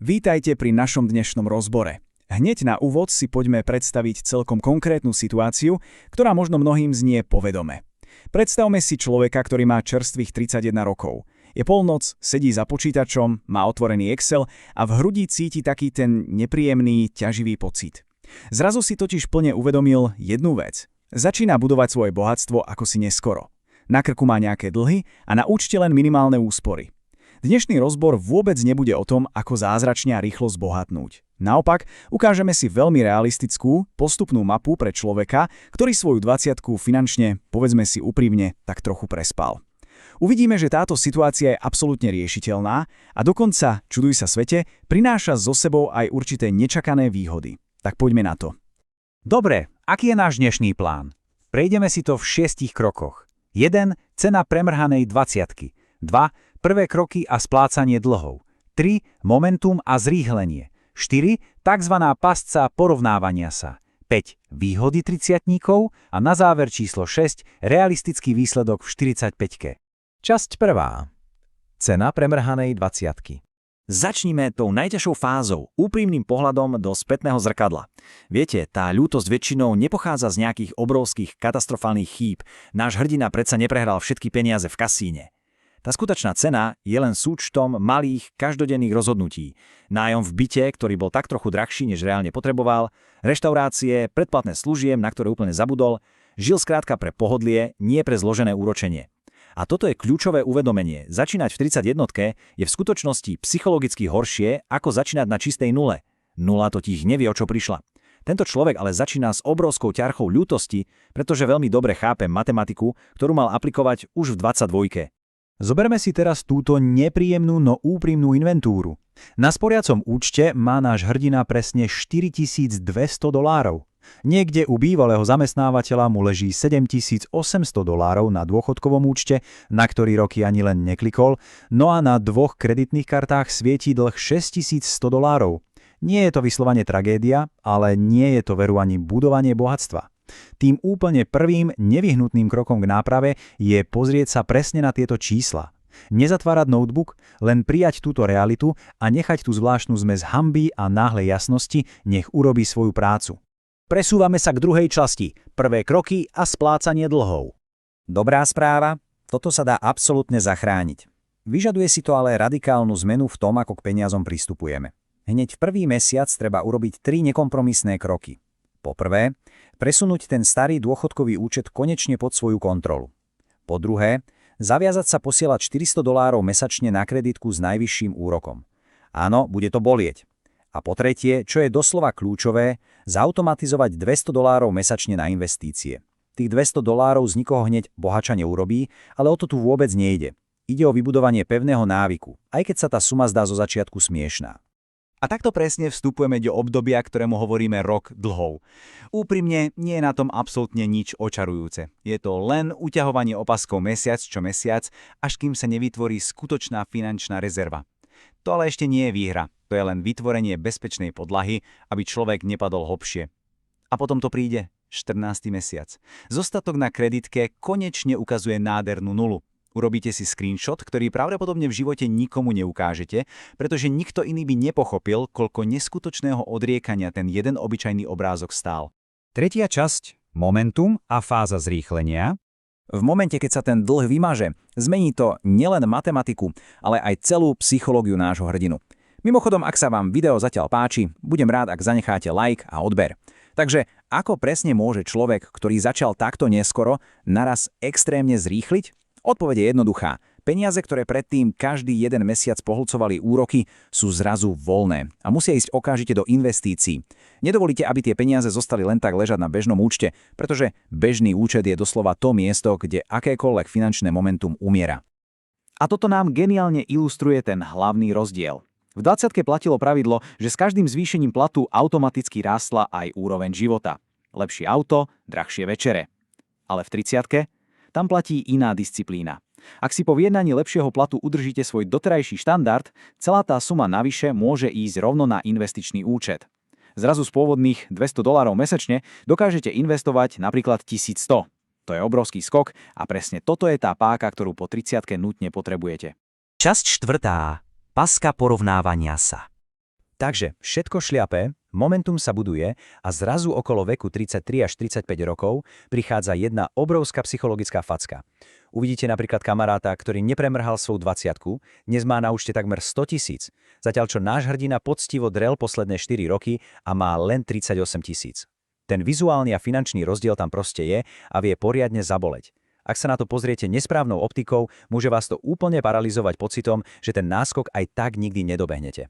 Vítajte pri našom dnešnom rozbore. Hneď na úvod si poďme predstaviť celkom konkrétnu situáciu, ktorá možno mnohým znie povedome. Predstavme si človeka, ktorý má čerstvých 31 rokov. Je polnoc, sedí za počítačom, má otvorený Excel a v hrudi cíti taký ten nepríjemný, ťaživý pocit. Zrazu si totiž plne uvedomil jednu vec. Začína budovať svoje bohatstvo ako si neskoro. Na krku má nejaké dlhy a na účte len minimálne úspory. Dnešný rozbor vôbec nebude o tom, ako zázračne a rýchlo zbohatnúť. Naopak, ukážeme si veľmi realistickú, postupnú mapu pre človeka, ktorý svoju 20-ku finančne, povedzme si úprimne, tak trochu prespal. Uvidíme, že táto situácia je absolútne riešiteľná a dokonca, čuduj sa svete, prináša so sebou aj určité nečakané výhody. Tak poďme na to. Dobre, aký je náš dnešný plán? Prejdeme si to v 6 krokoch. 1. Cena premrhanej 20-ky. 2. Prvé kroky a splácanie dlhov. 3. Momentum a zrýchlenie. 4. Takzvaná pasca porovnávania sa. 5. Výhody 30-tníkov a na záver číslo 6. Realistický výsledok v 45-ke. Časť 1. Cena premrhanej 20-ky. Začnime tou najťažšou fázou, úprimným pohľadom do spätného zrkadla. Viete, tá ľútosť väčšinou nepochádza z nejakých obrovských katastrofálnych chýb. Náš hrdina predsa neprehral všetky peniaze v kasíne. Tá skutočná cena je len súčtom malých, každodenných rozhodnutí. Nájom v byte, ktorý bol tak trochu drahší, než reálne potreboval, reštaurácie, predplatné služiem, na ktoré úplne zabudol, žil skrátka pre pohodlie, nie pre zložené úročenie. A toto je kľúčové uvedomenie. Začínať v 31-tke je v skutočnosti psychologicky horšie, ako začínať na čistej nule. Nula totiž nevie, o čo prišla. Tento človek ale začína s obrovskou ťarchou ľútosti, pretože veľmi dobre chápe matematiku, ktorú mal aplikovať už v 22-ke. Zoberme si teraz túto nepríjemnú, no úprimnú inventúru. Na sporiacom účte má náš hrdina presne $4200. Niekde u bývalého zamestnávateľa mu leží $7800 na dôchodkovom účte, na ktorý roky ani len neklikol, no a na 2 kreditných kartách svietí dlh $6100. Nie je to vyslovene tragédia, ale nie je to veru ani budovanie bohatstva. Tým úplne prvým nevyhnutným krokom k náprave je pozrieť sa presne na tieto čísla. Nezatvárať notebook, len prijať túto realitu a nechať tú zvláštnu zmes hanby a náhlej jasnosti, nech urobí svoju prácu. Presúvame sa k druhej časti, prvé kroky a splácanie dlhov. Dobrá správa, toto sa dá absolútne zachrániť. Vyžaduje si to ale radikálnu zmenu v tom, ako k peniazom pristupujeme. Hneď v prvý mesiac treba urobiť 3 nekompromisné kroky. Poprvé, presunúť ten starý dôchodkový účet konečne pod svoju kontrolu. Po druhé, zaviazať sa posielať $400 mesačne na kreditku s najvyšším úrokom. Áno, bude to bolieť. A po tretie, čo je doslova kľúčové, zautomatizovať $200 mesačne na investície. Tých $200 z nikoho hneď bohača neurobí, ale o to tu vôbec nejde. Ide o vybudovanie pevného návyku, aj keď sa tá suma zdá zo začiatku smiešná. A takto presne vstupujeme do obdobia, ktorému hovoríme rok dlhov. Úprimne, nie je na tom absolútne nič očarujúce. Je to len uťahovanie opaskov mesiac čo mesiac, až kým sa nevytvorí skutočná finančná rezerva. To ale ešte nie je výhra. To je len vytvorenie bezpečnej podlahy, aby človek nepadol hlbšie. A potom to príde, 14. mesiac. Zostatok na kreditke konečne ukazuje nádhernú nulu. Urobíte si screenshot, ktorý pravdepodobne v živote nikomu neukážete, pretože nikto iný by nepochopil, koľko neskutočného odriekania ten jeden obyčajný obrázok stál. Tretia časť, momentum a fáza zrýchlenia. V momente, keď sa ten dlh vymaže, zmení to nielen matematiku, ale aj celú psychológiu nášho hrdinu. Mimochodom, ak sa vám video zatiaľ páči, budem rád, ak zanecháte like a odber. Takže ako presne môže človek, ktorý začal takto neskoro, naraz extrémne zrýchliť? Odpoveď je jednoduchá. Peniaze, ktoré predtým každý jeden mesiac pohlcovali úroky, sú zrazu voľné a musia ísť okamžite do investícií. Nedovolíte, aby tie peniaze zostali len tak ležať na bežnom účte, pretože bežný účet je doslova to miesto, kde akékoľvek finančné momentum umiera. A toto nám geniálne ilustruje ten hlavný rozdiel. V 20-ke platilo pravidlo, že s každým zvýšením platu automaticky rástla aj úroveň života. Lepšie auto, drahšie večere. Ale v 30-ke tam platí iná disciplína. Ak si po vyjednaní lepšieho platu udržíte svoj doterajší štandard, celá tá suma navyše môže ísť rovno na investičný účet. Zrazu z pôvodných $200 mesačne dokážete investovať napríklad 1100. To je obrovský skok a presne toto je tá páka, ktorú po 30-ke nutne potrebujete. Časť 4. Paska porovnávania sa. Takže všetko šliape, momentum sa buduje a zrazu okolo veku 33 až 35 rokov prichádza jedna obrovská psychologická facka. Uvidíte napríklad kamaráta, ktorý nepremrhal svoju 20-ku, dnes má na účte takmer 100 000, zatiaľ čo náš hrdina poctivo drel posledné 4 roky a má len 38 000. Ten vizuálny a finančný rozdiel tam proste je a vie poriadne zaboleť. Ak sa na to pozriete nesprávnou optikou, môže vás to úplne paralizovať pocitom, že ten náskok aj tak nikdy nedobehnete.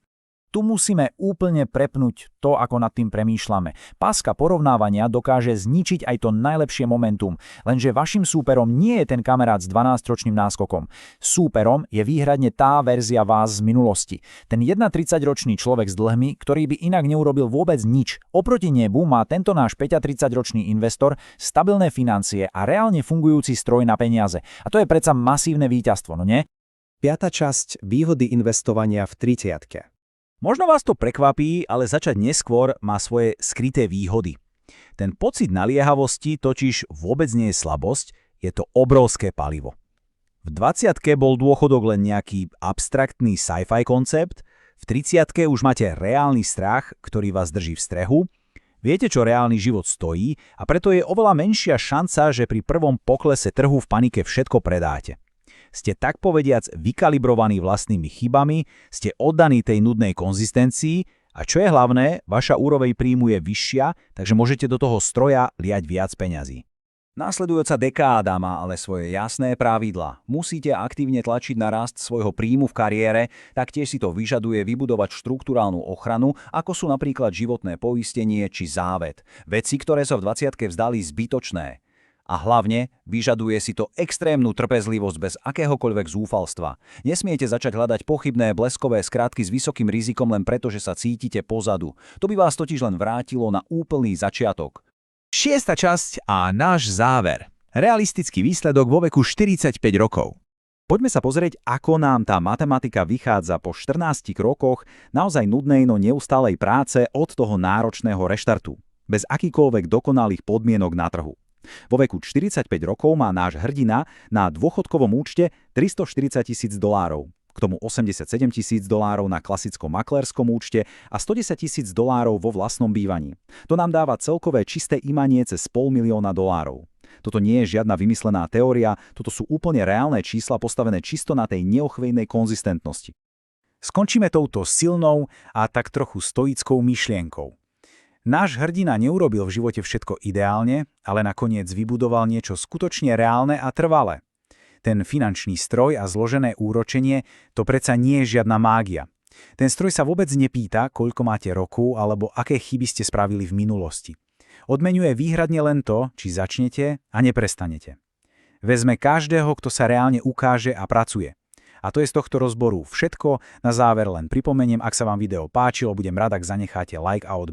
Tu musíme úplne prepnúť to, ako nad tým premýšľame. Páska porovnávania dokáže zničiť aj to najlepšie momentum, lenže vašim súperom nie je ten kamarát s 12-ročným náskokom. Súperom je výhradne tá verzia vás z minulosti. Ten 31-ročný človek s dlhmi, ktorý by inak neurobil vôbec nič. Oproti nebu má tento náš 35-ročný investor stabilné financie a reálne fungujúci stroj na peniaze. A to je predsa masívne víťazstvo, no nie? 5. časť výhody investovania v 30-ke. Možno vás to prekvapí, ale začať neskôr má svoje skryté výhody. Ten pocit naliehavosti totiž vôbec nie je slabosť, je to obrovské palivo. V 20-ke bol dôchodok len nejaký abstraktný sci-fi koncept, v 30-ke už máte reálny strach, ktorý vás drží v strehu, viete, čo reálny život stojí a preto je oveľa menšia šanca, že pri prvom poklese trhu v panike všetko predáte. Ste tak povediac vykalibrovaní vlastnými chybami, ste oddaní tej nudnej konzistencii a čo je hlavné, vaša úroveň príjmu je vyššia, takže môžete do toho stroja liať viac peňazí. Následujúca dekáda má ale svoje jasné pravidlá. Musíte aktívne tlačiť na rast svojho príjmu v kariére, taktiež si to vyžaduje vybudovať štruktúrálnu ochranu, ako sú napríklad životné poistenie či závet. Veci, ktoré sa v 20-ke vzdali zbytočné. A hlavne vyžaduje si to extrémnu trpezlivosť bez akéhokoľvek zúfalstva. Nesmiete začať hľadať pochybné bleskové skratky s vysokým rizikom len preto, že sa cítite pozadu. To by vás totiž len vrátilo na úplný začiatok. 6. časť a náš záver. Realistický výsledok vo veku 45 rokov. Poďme sa pozrieť, ako nám tá matematika vychádza po 14 rokoch naozaj nudnej, no neustálej práce od toho náročného reštartu. Bez akýkoľvek dokonalých podmienok na trhu. Vo veku 45 rokov má náš hrdina na dôchodkovom účte $340 000, k tomu $87 000 na klasickom maklérskom účte a $110 000 vo vlastnom bývaní. To nám dáva celkové čisté imanie cez $500 000. Toto nie je žiadna vymyslená teória, toto sú úplne reálne čísla postavené čisto na tej neochvejnej konzistentnosti. Skončíme touto silnou a tak trochu stoickou myšlienkou. Náš hrdina neurobil v živote všetko ideálne, ale nakoniec vybudoval niečo skutočne reálne a trvalé. Ten finančný stroj a zložené úročenie, to predsa nie je žiadna mágia. Ten stroj sa vôbec nepýta, koľko máte rokov alebo aké chyby ste spravili v minulosti. Odmeňuje výhradne len to, či začnete a neprestanete. Vezme každého, kto sa reálne ukáže a pracuje. A to je z tohto rozboru všetko. Na záver len pripomeniem, ak sa vám video páčilo, budem rád, ak zanecháte like a odber.